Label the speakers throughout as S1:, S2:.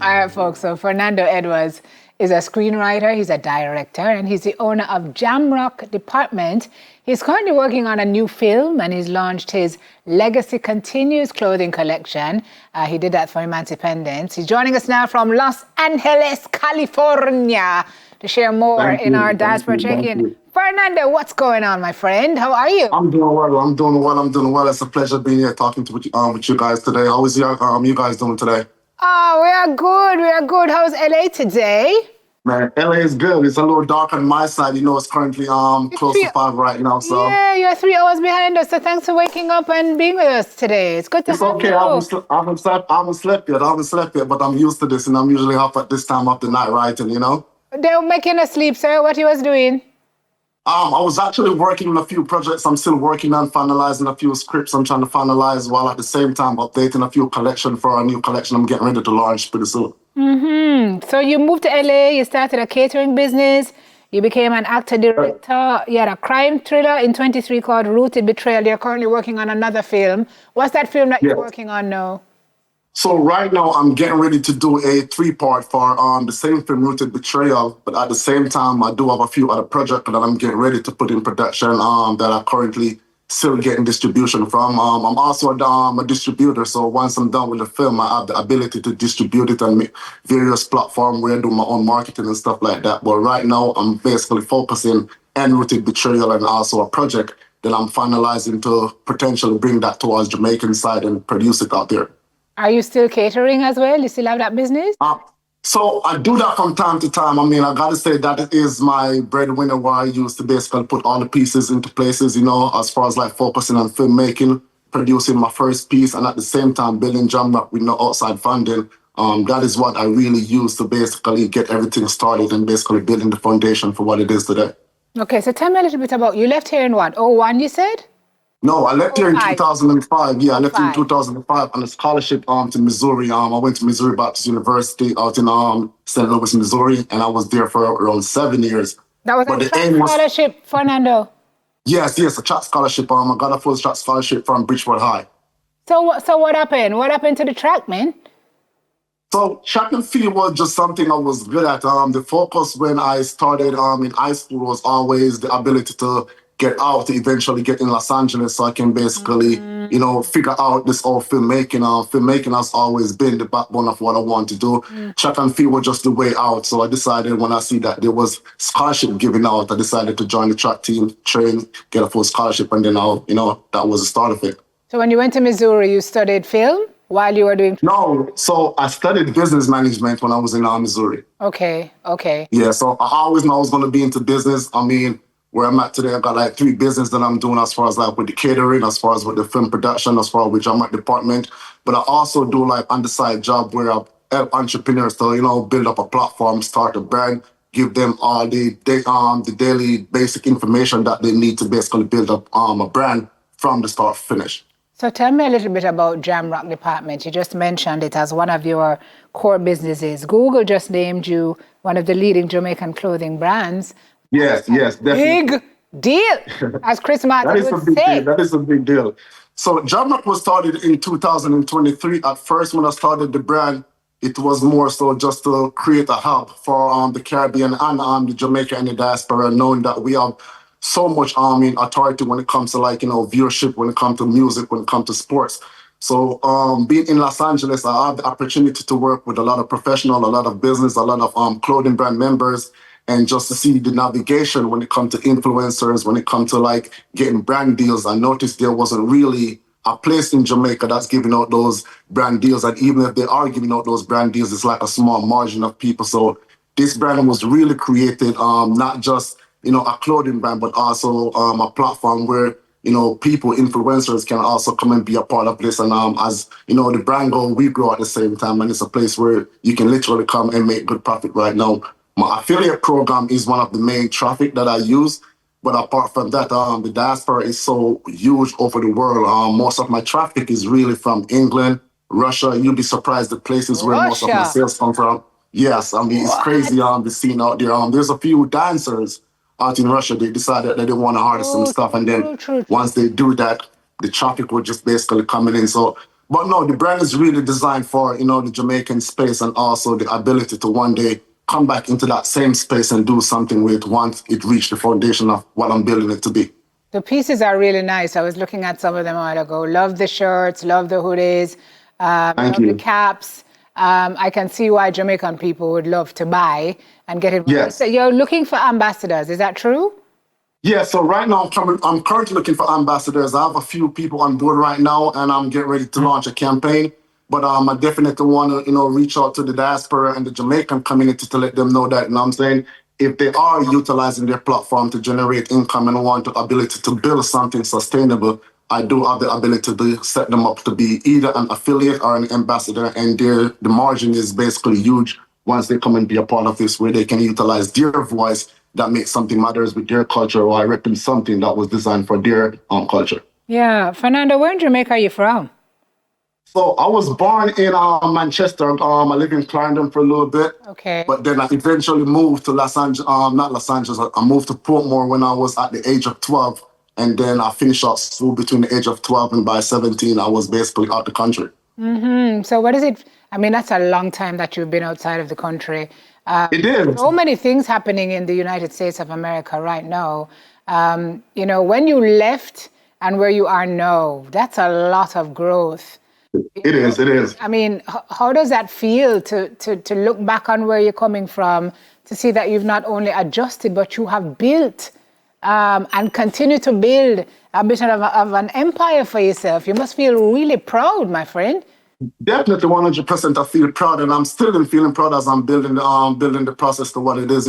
S1: All right, folks. So Fernando Edwards is a screenwriter, he's a director, and he's the owner of Jamrock Department. He's currently working on a new film, and he's launched his Legacy Continues clothing collection. He did that for Emancipendence. He's joining us now from Los Angeles, California, to share more in our diaspora check-in. Fernando, what's going on, my friend? How are you?
S2: I'm doing well. It's a pleasure being here talking with you guys today. How is you guys doing today?
S1: Oh, we are good. How's LA today?
S2: Man, LA is good. It's a little dark on my side. You know, it's currently close to 5 right now. So
S1: yeah, you're 3 hours behind us. So thanks for waking up and being with us today. It's good to have
S2: okay.
S1: you.
S2: I haven't slept yet, but I'm used to this, and I'm usually up at this time of the night writing. You know.
S1: They were making us sleep, sir. What you was doing?
S2: I was actually working on a few projects. I'm still working on finalizing a few scripts I'm trying to finalize, while at the same time updating a few collections for a new collection I'm getting ready to launch pretty soon.
S1: So you moved to LA, you started a catering business, you became an actor, director, you had a crime thriller in 23 called Rooted Betrayal. You're currently working on another film. What's that film that you're working on now?
S2: So right now I'm getting ready to do a 3-part for the same film, Rooted Betrayal, but at the same time I do have a few other projects that I'm getting ready to put in production that I'm currently still getting distribution from. I'm also a distributor, so once I'm done with the film, I have the ability to distribute it on various platforms where I do my own marketing and stuff like that. But right now I'm basically focusing on Rooted Betrayal and also a project that I'm finalizing to potentially bring that towards Jamaican side and produce it out there.
S1: Are you still catering as well? You still have that business?
S2: So I do that from time to time. I mean, I got to say that is my breadwinner, where I used to basically put all the pieces into places, you know, as far as like focusing on filmmaking, producing my first piece, and at the same time building Jamrock with no outside funding. That is what I really use to basically get everything started and basically building the foundation for what it is today.
S1: Okay, so tell me a little bit about, you left here in what, 01 you said?
S2: No, I left here in 2005. Yeah, I left here in 2005 on a scholarship to Missouri. I went to Missouri Baptist University out in St. Louis, Missouri, and I was there for around 7 years.
S1: That was a scholarship, Fernando?
S2: Yes, a track scholarship. I got a full track scholarship from Bridgeport High.
S1: So what happened? What happened to the track, man?
S2: So track and field was just something I was good at. The focus when I started in high school was always the ability to get out to eventually get in Los Angeles, so I can basically, you know, figure out this whole filmmaking. Filmmaking has always been the backbone of what I want to do. Track and field was just the way out. So I decided when I see that there was scholarship given out, I decided to join the track team, train, get a full scholarship, and then that was the start of it.
S1: So when you went to Missouri, you studied film while you were doing?
S2: No, so I studied business management when I was in Missouri.
S1: Okay.
S2: Yeah, so I always knew I was going to be into business. I mean, where I'm at today, I've got like 3 businesses that I'm doing, as far as like with the catering, as far as with the film production, as far as with Jamrock department. But I also do like on the side job where I help entrepreneurs to, you know, build up a platform, start a brand, give them all the daily basic information that they need to basically build up a brand from the start to finish.
S1: So tell me a little bit about Jamrock Department. You just mentioned it as one of your core businesses. Google just named you one of the leading Jamaican clothing brands.
S2: Yes, definitely.
S1: Big deal, as Chris Martin would say.
S2: That is a big deal. So Jamrock was started in 2023. At first, when I started the brand, it was more so just to create a hub for the Caribbean and the Jamaica and the diaspora, knowing that we have so much authority when it comes to viewership, when it comes to music, when it comes to sports. So being in Los Angeles, I have the opportunity to work with a lot of professionals, a lot of business, a lot of clothing brand members, and just to see the navigation when it comes to influencers, when it comes to getting brand deals. I noticed there wasn't really a place in Jamaica that's giving out those brand deals. And even if they are giving out those brand deals, it's like a small margin of people. So this brand was really created, not just, a clothing brand, but also a platform where, people, influencers can also come and be a part of this. And as, the brand goes, we grow at the same time. And it's a place where you can literally come and make good profit right now. My affiliate program is one of the main traffic that I use. But apart from that, the diaspora is so huge over the world. Most of my traffic is really from England, Russia. You'd be surprised the places where most of my sales come from. Yes, I mean, it's crazy the scene out there. There's a few dancers out in Russia. They decided that they want to harness some stuff. And then once they do that, the traffic will just basically come in. So But no, the brand is really designed for, the Jamaican space and also the ability to one day come back into that same space and do something with it once it reached the foundation of what I'm building it to be.
S1: The pieces are really nice. I was looking at some of them a while ago. Love the shirts, love the hoodies,
S2: Thank
S1: love the
S2: you.
S1: caps. I can see why Jamaican people would love to buy and get it. So
S2: Yes.
S1: you're looking for ambassadors, is that true?
S2: Yeah, so right now I'm currently looking for ambassadors. I have a few people on board right now, and I'm getting ready to launch a campaign. But I definitely want to, reach out to the diaspora and the Jamaican community to let them know that, I'm saying, if they are utilizing their platform to generate income and want the ability to build something sustainable, I do have the ability to set them up to be either an affiliate or an ambassador, and the margin is basically huge once they come and be a part of this, where they can utilize their voice that makes something matters with their culture, or I represent something that was designed for their culture.
S1: Yeah. Fernando, where in Jamaica are you from?
S2: So I was born in Manchester. I lived in Clarendon for a little bit,
S1: Okay.
S2: but then I eventually moved to Los Angeles. Not Los Angeles. I moved to Portmore when I was at the age of 12, and then I finished up school between the age of 12 and by 17, I was basically out the country.
S1: So what is it? I mean, that's a long time that you've been outside of the country.
S2: It is.
S1: So many things happening in the United States of America right now. When you left and where you are now, that's a lot of growth.
S2: It is. It is.
S1: I mean, how does that feel to look back on where you're coming from, to see that you've not only adjusted, but you have built and continue to build a bit of an empire for yourself? You must feel really proud, my friend.
S2: Definitely 100%. I feel proud, and I'm still feeling proud as I'm building the process to what it is,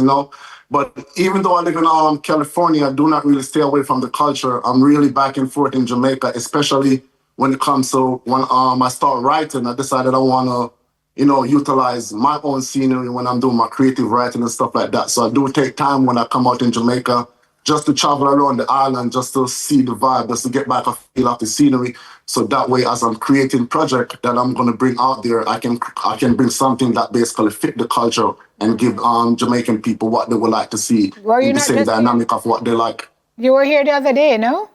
S2: But even though I live in California, I do not really stay away from the culture. I'm really back and forth in Jamaica, especially when it comes to when I start writing. I decided I want to, utilize my own scenery when I'm doing my creative writing and stuff like that. So I do take time when I come out in Jamaica just to travel around the island, just to see the vibe, just to get back a feel of the scenery. So that way, as I'm creating project that I'm going to bring out there, I can bring something that basically fit the culture and give Jamaican people what they would like to see in the same dynamic of what they like.
S1: You were here the other day, no?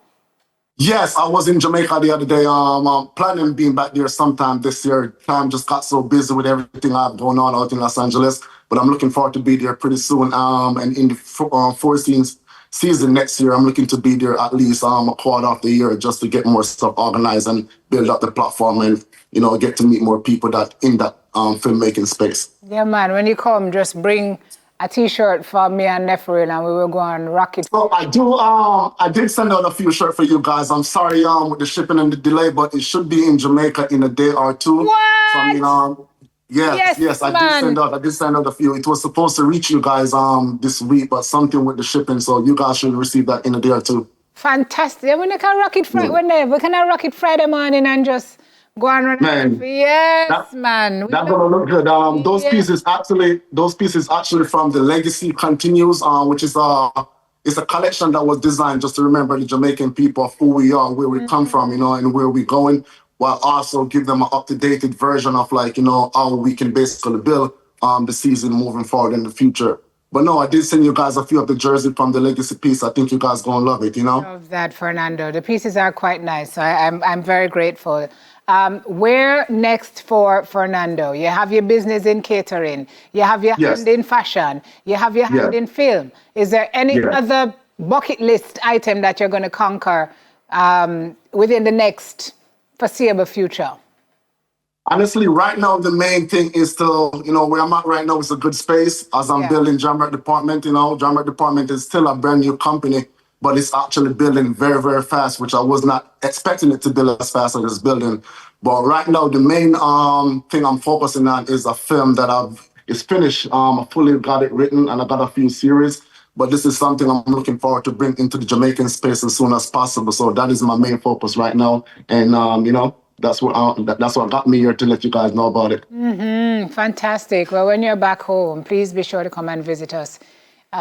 S2: Yes, I was in Jamaica the other day. I'm planning being back there sometime this year. Time just got so busy with everything I have going on out in Los Angeles, but I'm looking forward to be there pretty soon. And in the Four season next year, I'm looking to be there at least a quarter of the year just to get more stuff organized and build up the platform and, get to meet more people that in that filmmaking space.
S1: Yeah, man. When you come, just bring a T-shirt for me and Nefril, and we will go and rock it.
S2: So I did send out a few shirts for you guys. I'm sorry with the shipping and the delay, but it should be in Jamaica in a day or two.
S1: What?
S2: So, yes, I did send out a few. It was supposed to reach you guys this week, but something with the shipping, so you guys should receive that in a day or two.
S1: Fantastic. We can rock it Friday morning and just go and run.
S2: Man,
S1: yes, man.
S2: That's gonna look good. Those pieces actually from the Legacy Continues, which is it's a collection that was designed just to remember the Jamaican people of who we are, where we come from, and where we're going, while also give them an up-to-date version of how we can basically build the season moving forward in the future. But no, I did send you guys a few of the jersey from the Legacy piece. I think you guys gonna love it,
S1: Love that, Fernando. The pieces are quite nice, so I'm very grateful. Where next for Fernando? You have your business in catering. You have your hand in fashion. You have your hand in film. Is there any other bucket list item that you're going to conquer within the next foreseeable future?
S2: Honestly, right now, the main thing is to, where I'm at right now is a good space as I'm building Jamrock Department. Jamrock Department is still a brand new company, but it's actually building very, very fast, which I was not expecting it to build as fast as it's building. But right now, the main thing I'm focusing on is a film that it's finished. I fully got it written and I got a few series. But this is something I'm looking forward to bring into the Jamaican space as soon as possible. So that is my main focus right now. And, that's what got me here to let you guys know about it.
S1: Fantastic. Well, when you're back home, please be sure to come and visit us.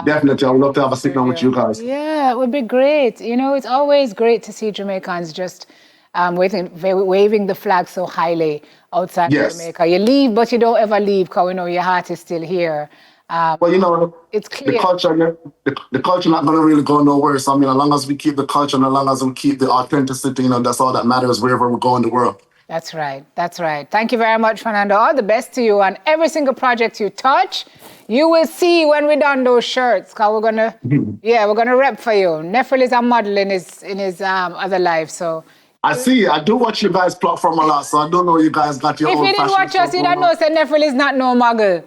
S2: Definitely. I would love to have a sit down with you guys.
S1: Yeah, it would be great. It's always great to see Jamaicans just waving the flag so highly outside of Jamaica. You leave, but you don't ever leave because your heart is still here.
S2: Well,
S1: it's clear.
S2: The culture not going to really go nowhere. So, as long as we keep the culture and as long as we keep the authenticity, that's all that matters wherever we go in the world.
S1: That's right. That's right. Thank you very much, Fernando. All the best to you on every single project you touch. You will see when we done those shirts, cause we're gonna, yeah, we're gonna rep for you. Nefrel is a model in his other life, so.
S2: I see. I do watch you guys platform a lot, so I don't know you guys got your
S1: If
S2: own
S1: you didn't
S2: fashion
S1: watch us,
S2: stuff
S1: you
S2: going
S1: don't know
S2: on.
S1: that Nefrel is not no muggle.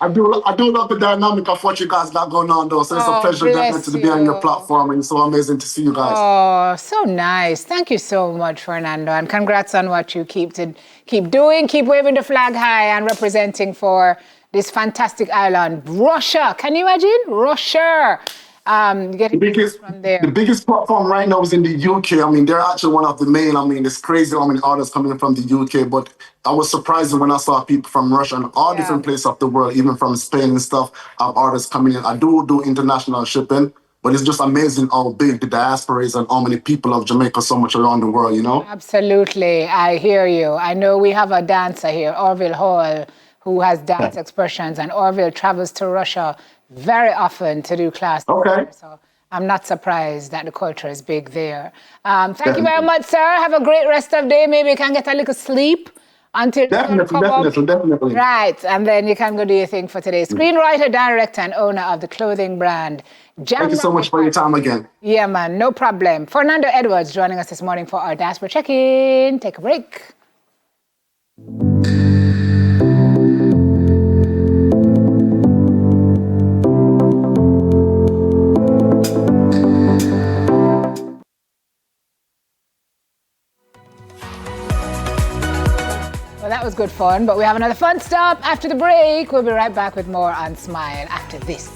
S2: I do love the dynamic of what you guys got going on, though. So it's a
S1: Oh,
S2: pleasure
S1: bless
S2: definitely to be on your
S1: you.
S2: platform, and it's so amazing to see you guys.
S1: Oh, so nice. Thank you so much, Fernando. And congrats on what you keep doing. Keep waving the flag high and representing for this fantastic island. Russia. Can you imagine? Russia. Getting from there.
S2: The biggest platform right now is in the UK. I mean, they're actually one of the main. I mean, it's crazy how many artists coming in from the UK, but I was surprised when I saw people from Russia and all different places of the world, even from Spain and stuff, have artists coming in. I do international shipping, but it's just amazing how big the diaspora is and how many people of Jamaica so much around the world, you know?
S1: Absolutely. I hear you. I know we have a dancer here, Orville Hall, who has dance expressions, and Orville travels to Russia very often to do classes.
S2: Okay.
S1: So I'm not surprised that the culture is big there. Thank you very much, sir. Have a great rest of the day. Maybe you can get a little sleep until
S2: Definitely.
S1: Right, and then you can go do your thing for today. Screenwriter, director, and owner of the clothing brand JAMROC.
S2: Thank you so much for your time again.
S1: Yeah, man, no problem. Fernando Edwards joining us this morning for our Diaspora Check-In. Take a break. Well, that was good fun, but we have another fun stop after the break. We'll be right back with more on Smile after this.